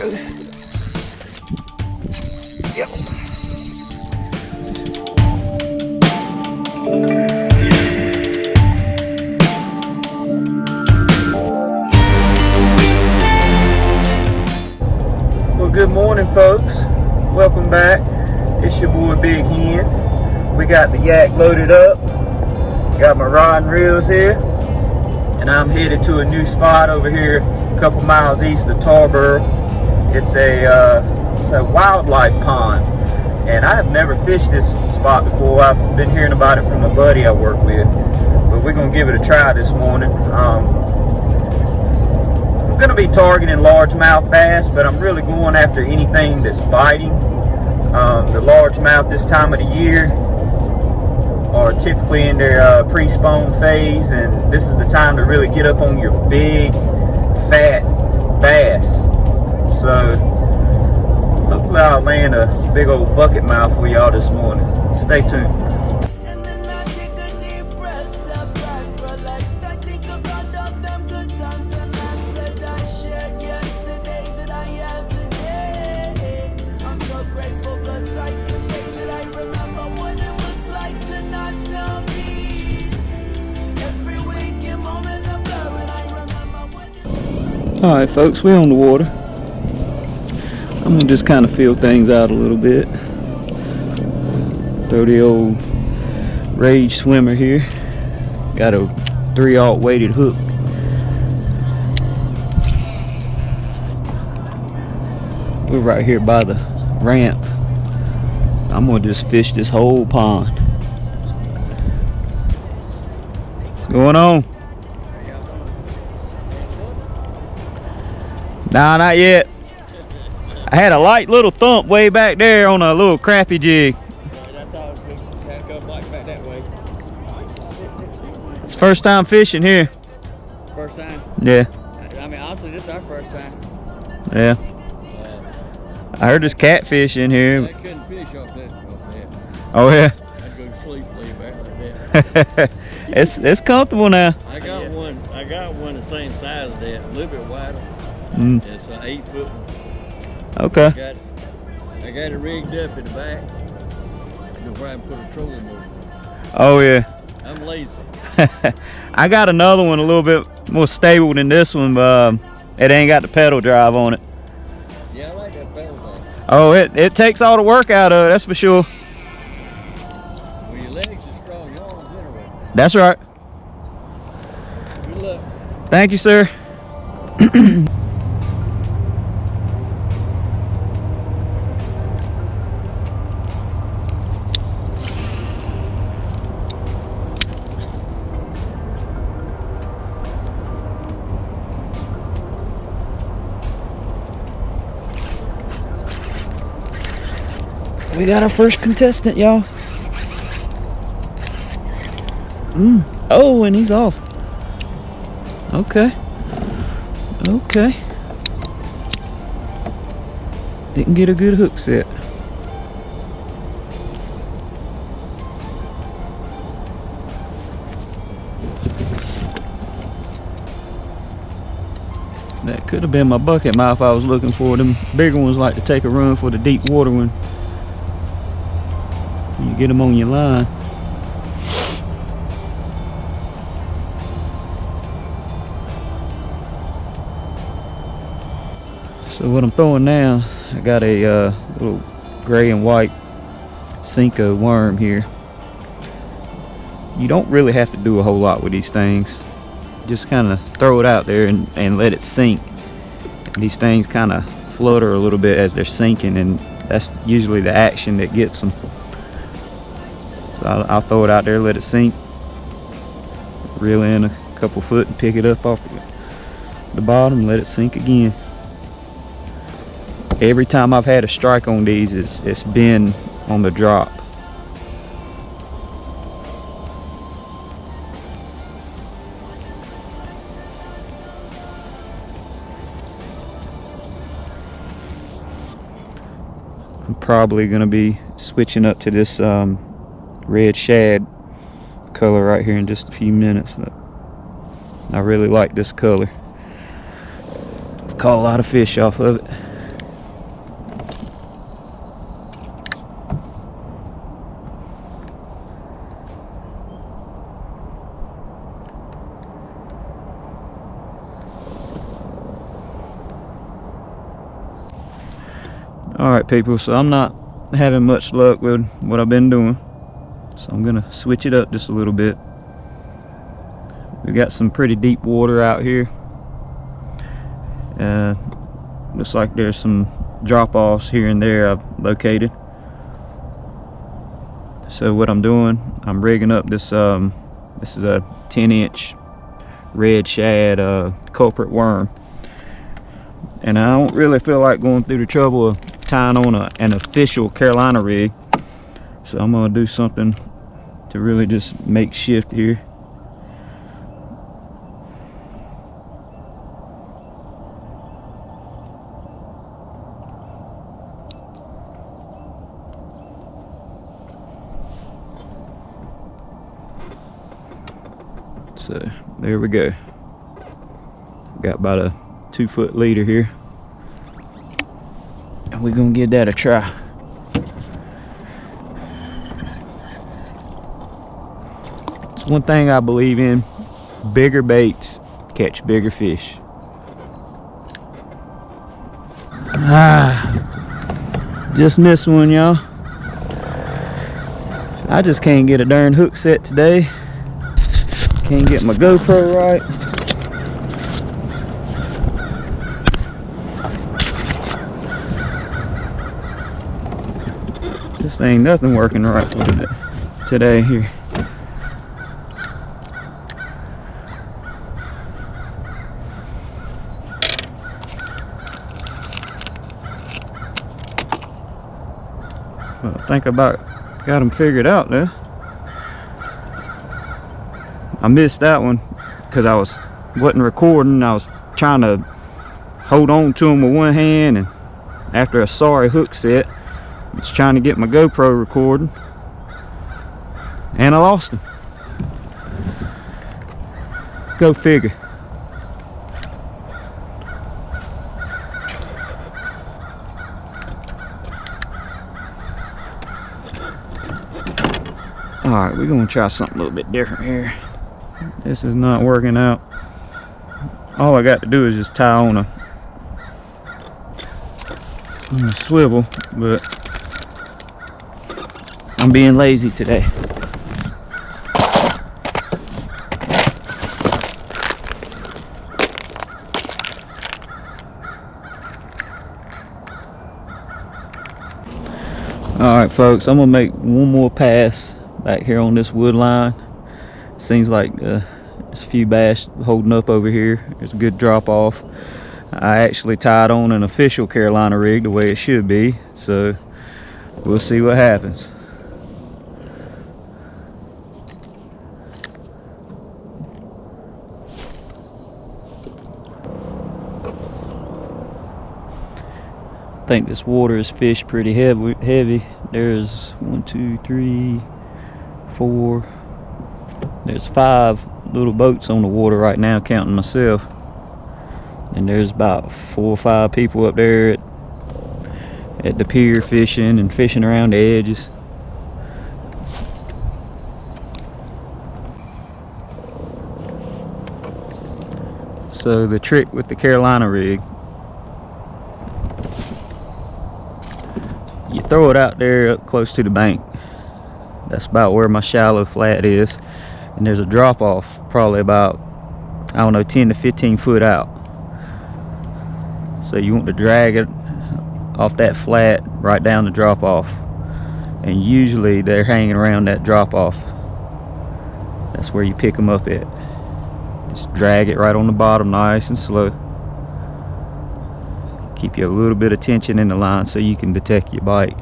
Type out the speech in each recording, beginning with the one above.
goes. Yep. Well, good morning, folks. Welcome back. It's your boy Big Hen. We got the yak loaded up. Got my rod and reels here. And I'm headed to a new spot over here a couple miles east of Tarboro. It's a wildlife pond. And I have never fished this spot before. I've been hearing about it from a buddy I work with. But we're going to give it a try this morning. I'm going to be targeting largemouth bass, but I'm really going after anything that's biting. The largemouth this time of the year are typically in their pre-spawn phase, and this is the time to really get up on your big fat bass. So hopefully I'll land a big old bucket mouth for y'all this morning. Stay tuned. Alright folks, we're on the water. I'm gonna just kind of feel things out a little bit. Throw the old Rage swimmer here. Got a 3/0 weighted hook. We're right here by the ramp. So I'm gonna just fish this whole pond. What's going on? Nah, not yet. I had a light little thump way back there on a little crappie jig. That's how we had to go back that way. It's first time fishing here. First time? Yeah. I mean, honestly, this is our first time. Yeah. I heard there's catfish in here. I couldn't fish off that. Oh yeah. I'd go to sleep, leave back like that. It's comfortable now. I got one the same size as that, a little bit wider. Mm. It's an 8 foot one. Okay. I got it rigged up in the back before I put a trolling motor. Oh yeah. I'm lazy. I got another one a little bit more stable than this one, but it ain't got the pedal drive on it. Yeah, I like that pedal thing. Oh, it takes all the work out of it, that's for sure. Well, your legs are strong, your arms anyway. That's right. Good luck. Thank you, sir. We got our first contestant, y'all. Oh, and he's off. Okay. Okay. Didn't get a good hook set. That could have been my bucket mouth I was looking for. Them bigger ones like to take a run for the deep water one. You get them on your line. So what I'm throwing now, I got a little gray and white Cinco worm here. You don't really have to do a whole lot with these things. Just kind of throw it out there and let it sink. These things kind of flutter a little bit as they're sinking, and that's usually the action that gets them. So I'll throw it out there, let it sink, reel in a couple foot and pick it up off the bottom, let it sink again. Every time I've had a strike on these, it's been on the drop. I'm probably gonna be switching up to this red shad color right here in just a few minutes. I really like this color. Caught a lot of fish off of it. Alright people, so I'm not having much luck with what I've been doing, so I'm gonna switch it up just a little bit. We got some pretty deep water out here. Looks like there's some drop-offs here and there I've located. So what I'm doing, I'm rigging up this this is a 10-inch red shad culprit worm, and I don't really feel like going through the trouble of tying on an official Carolina rig, so I'm gonna do something to really just make shift here. So there we go. Got about a 2-foot leader here, and we're gonna give that a try. It's one thing I believe in: bigger baits catch bigger fish. Just missed one, y'all. I just can't get a darn hook set today. Can't get my GoPro right. This ain't nothing working right with it today here. Well, I think I about got them figured out there. I missed that one because I wasn't recording. I was trying to hold on to them with one hand, and after a sorry hook set, I was trying to get my GoPro recording, and I lost him. Go figure. Alright, we're gonna try something a little bit different here. This is not working out. All I got to do is just tie on a swivel, but I'm being lazy today. Alright folks, I'm gonna make one more pass back here on this wood line. Seems like there's a few bass holding up over here. There's a good drop off. I actually tied on an official Carolina rig the way it should be, so we'll see what happens. I think this water is fished pretty heavy. There's 1, 2, 3, 4. There's 5 little boats on the water right now, counting myself. And there's about 4 or 5 people up there at the pier fishing and fishing around the edges. So the trick with the Carolina rig, you throw it out there up close to the bank. That's about where my shallow flat is. And there's a drop off probably about, I don't know, 10 to 15 foot out. So you want to drag it off that flat right down the drop off. And usually they're hanging around that drop off. That's where you pick them up at. Just drag it right on the bottom nice and slow. Keep you a little bit of tension in the line so you can detect your bite.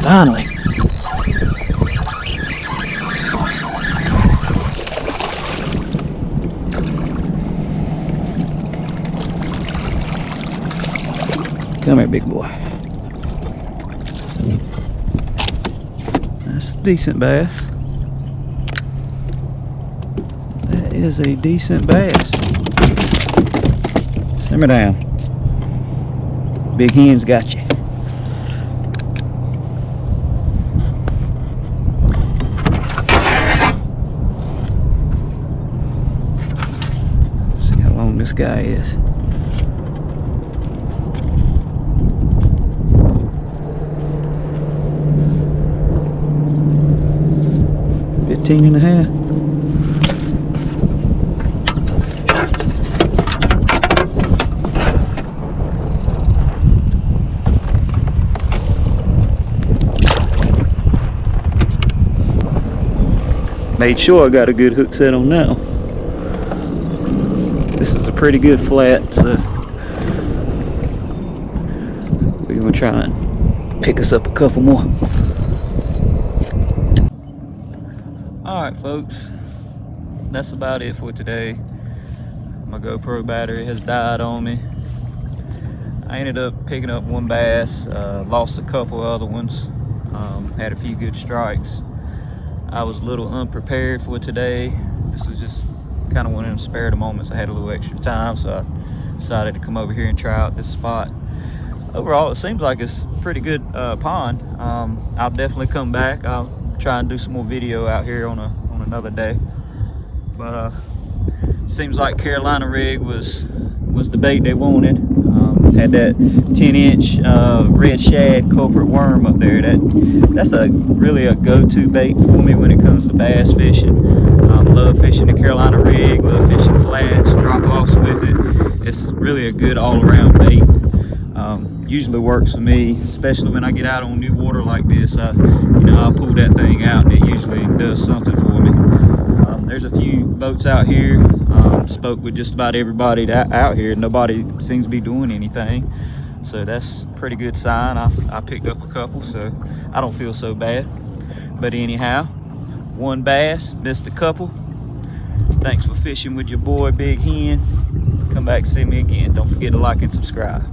Finally. Come here, big boy. That's a decent bass. That is a decent bass. Simmer down. Big hen's got you. See how long this guy is. And a half. Made sure I got a good hook set on now. This is a pretty good flat, so we're gonna try and pick us up a couple more. Alright folks, that's about it for today. My GoPro battery has died on me. I ended up picking up one bass, lost a couple other ones, had a few good strikes. I was a little unprepared for today. This was just kind of one of them spare the moments. I had a little extra time, so I decided to come over here and try out this spot. Overall, it seems like it's a pretty good pond. I'll definitely come back. I'll try and do some more video out here on another day. But seems like Carolina rig was the bait they wanted. Had that 10-inch red shad culprit worm up there. That's really a go-to bait for me when it comes to bass fishing. Love fishing the Carolina rig, love fishing flats, drop-offs with it. It's really a good all-around bait. Usually works for me, especially when I get out on new water like this. I'll pull that thing out and it usually does something for me. There's a few boats out here. Spoke with just about everybody out here. Nobody seems to be doing anything, so that's a pretty good sign. I picked up a couple, so I don't feel so bad. But anyhow, one bass, missed a couple. Thanks for fishing with your boy Big Hen. Come back and see me again. Don't forget to like and subscribe.